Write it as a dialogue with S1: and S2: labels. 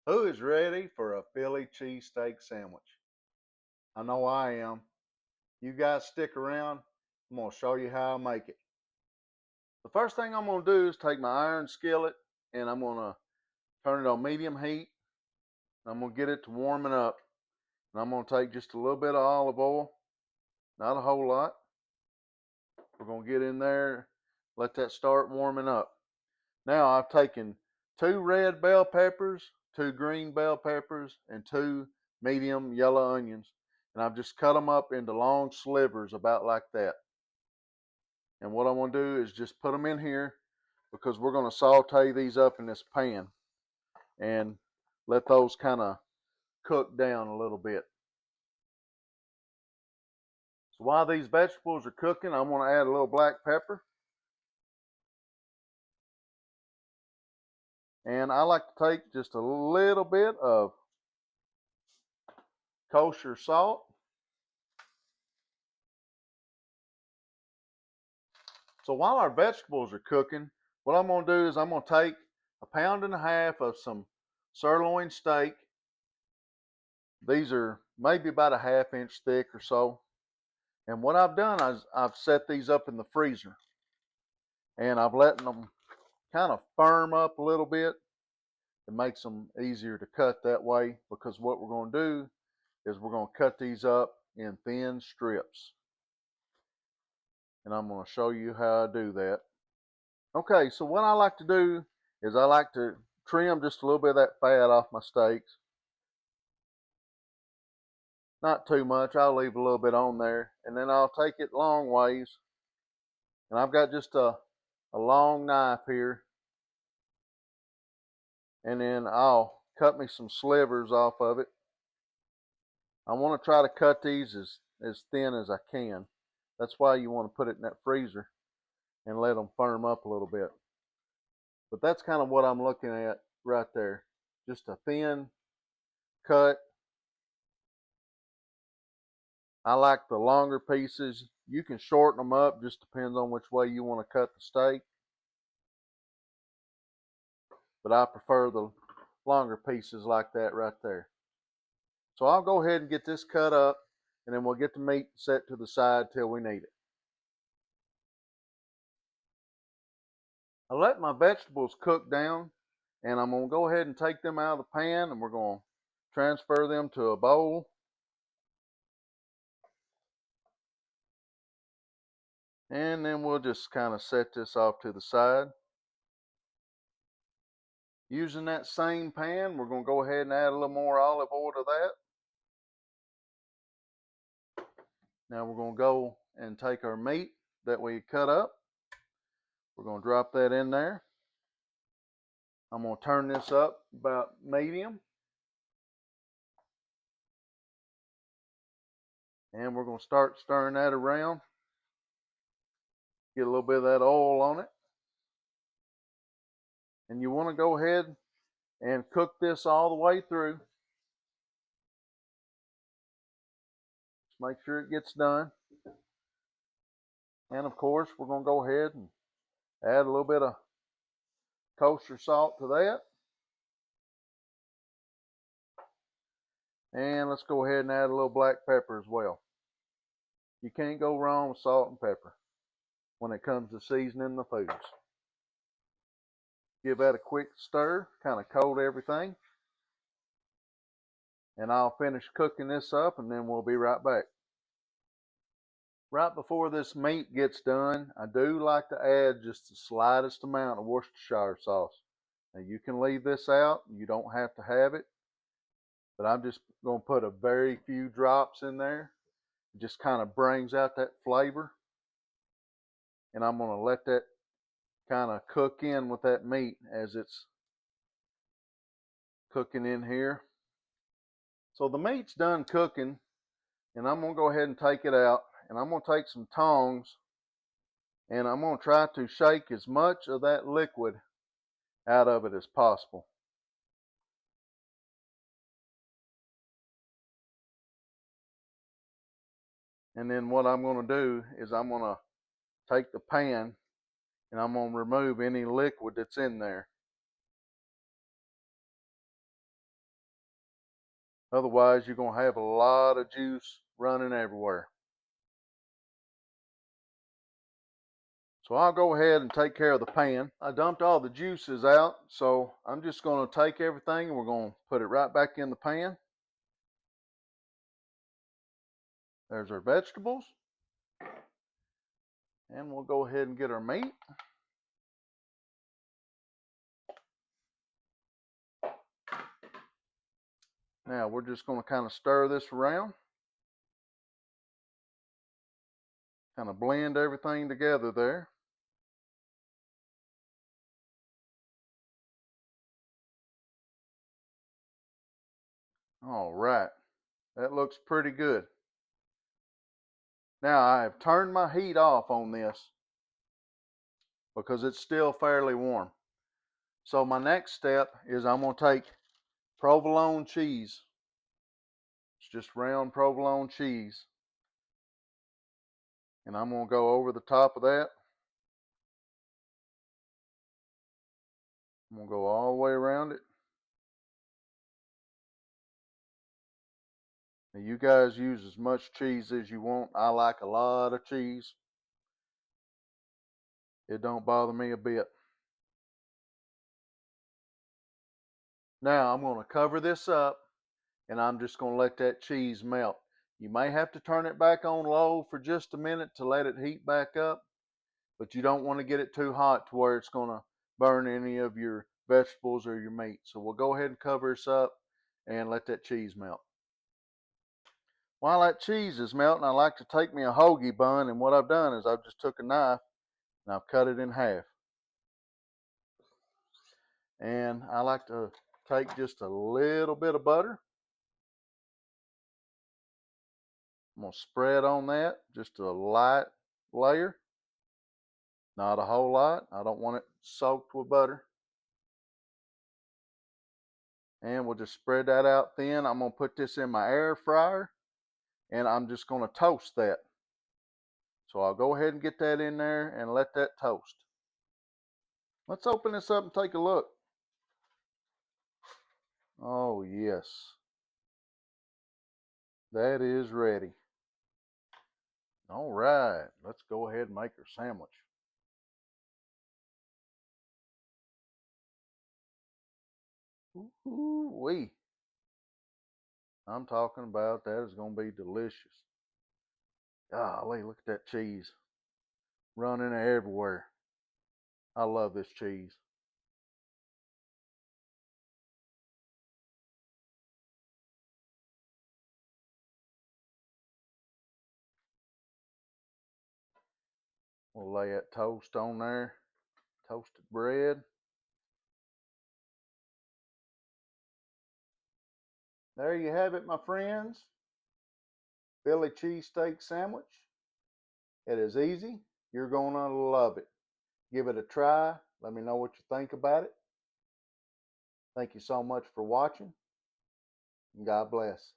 S1: Who is ready for a Philly cheesesteak sandwich? I know I am. You guys stick around. I'm going to show you how I make it. The first thing I'm going to do is take my iron skillet and I'm going to turn it on medium heat. I'm going to get it to warming up. And I'm going to take just a little bit of olive oil, not a whole lot. We're going to get in there, let that start warming up. Now I've taken 2 red bell peppers, 2 green bell peppers, and 2 medium yellow onions. And I've just cut them up into long slivers about like that. And what I want to do is just put them in here because we're going to saute these up in this pan and let those kind of cook down a little bit. So while these vegetables are cooking, I'm going to add a little black pepper. And I like to take just a little bit of kosher salt. So while our vegetables are cooking, what I'm going to do is I'm going to take 1.5 pounds of some sirloin steak. These are maybe about a 1/2 inch thick or so. And what I've done is I've set these up in the freezer. And I've let them kind of firm up a little bit. It makes them easier to cut that way because what we're going to do is we're going to cut these up in thin strips. And I'm going to show you how I do that. Okay, so what I like to do is I like to trim just a little bit of that fat off my steaks. Not too much, I'll leave a little bit on there. And then I'll take it long ways. And I've got just a long knife here. And then I'll cut me some slivers off of it. I want to try to cut these as thin as I can. That's why you want to put it in that freezer and let them firm up a little bit. But that's kind of what I'm looking at right there. Just a thin cut. I like the longer pieces. You can shorten them up, just depends on which way you want to cut the steak. But I prefer the longer pieces like that right there. So I'll go ahead and get this cut up, and then we'll get the meat set to the side till we need it. I let my vegetables cook down, and I'm going to go ahead and take them out of the pan, and we're going to transfer them to a bowl. And then we'll just kind of set this off to the side. Using that same pan, we're going to go ahead and add a little more olive oil to that. Now we're going to go and take our meat that we cut up. We're going to drop that in there. I'm going to turn this up about medium. And we're going to start stirring that around. Get a little bit of that oil on it. And you want to go ahead and cook this all the way through. Just make sure it gets done. And of course, we're going to go ahead and add a little bit of kosher salt to that. And let's go ahead and add a little black pepper as well. You can't go wrong with salt and pepper when it comes to seasoning the foods. Give that a quick stir, kind of coat everything. And I'll finish cooking this up and then we'll be right back. Right before this meat gets done, I do like to add just the slightest amount of Worcestershire sauce. Now you can leave this out, you don't have to have it, but I'm just going to put a very few drops in there. It just kind of brings out that flavor. And I'm going to let that kind of cook in with that meat as it's cooking in here. So the meat's done cooking, and I'm going to go ahead and take it out. And I'm going to take some tongs, and I'm going to try to shake as much of that liquid out of it as possible. And then what I'm going to do is I'm going to take the pan and I'm going to remove any liquid that's in there. Otherwise, you're going to have a lot of juice running everywhere. So I'll go ahead and take care of the pan. I dumped all the juices out, so I'm just going to take everything and we're going to put it right back in the pan. There's our vegetables. And we'll go ahead and get our meat. Now we're just going to kind of stir this around. Kind of blend everything together there. All right, that looks pretty good. Now I have turned my heat off on this because it's still fairly warm. So my next step is I'm going to take provolone cheese. It's just round provolone cheese. And I'm going to go over the top of that. I'm going to go all the way around it. Now you guys use as much cheese as you want. I like a lot of cheese. It don't bother me a bit. Now I'm going to cover this up and I'm just going to let that cheese melt. You may have to turn it back on low for just a minute to let it heat back up, but you don't want to get it too hot to where it's going to burn any of your vegetables or your meat. So we'll go ahead and cover this up and let that cheese melt. While that cheese is melting, I like to take me a hoagie bun, and what I've done is I've just took a knife and I've cut it in half. And I like to take just a little bit of butter. I'm going to spread on that, just a light layer. Not a whole lot. I don't want it soaked with butter. And we'll just spread that out thin. I'm going to put this in my air fryer and I'm just going to toast that. So I'll go ahead and get that in there and let that toast. Let's open this up and take a look. Oh yes, that is ready. All right, let's go ahead and make our sandwich. Ooh-wee. I'm talking about that is going to be delicious. Golly, look at that cheese running everywhere. I love this cheese. We'll lay that toast on there, toasted bread. There you have it, my friends. Philly cheesesteak sandwich. It is easy. You're going to love it. Give it a try. Let me know what you think about it. Thank you so much for watching. And God bless.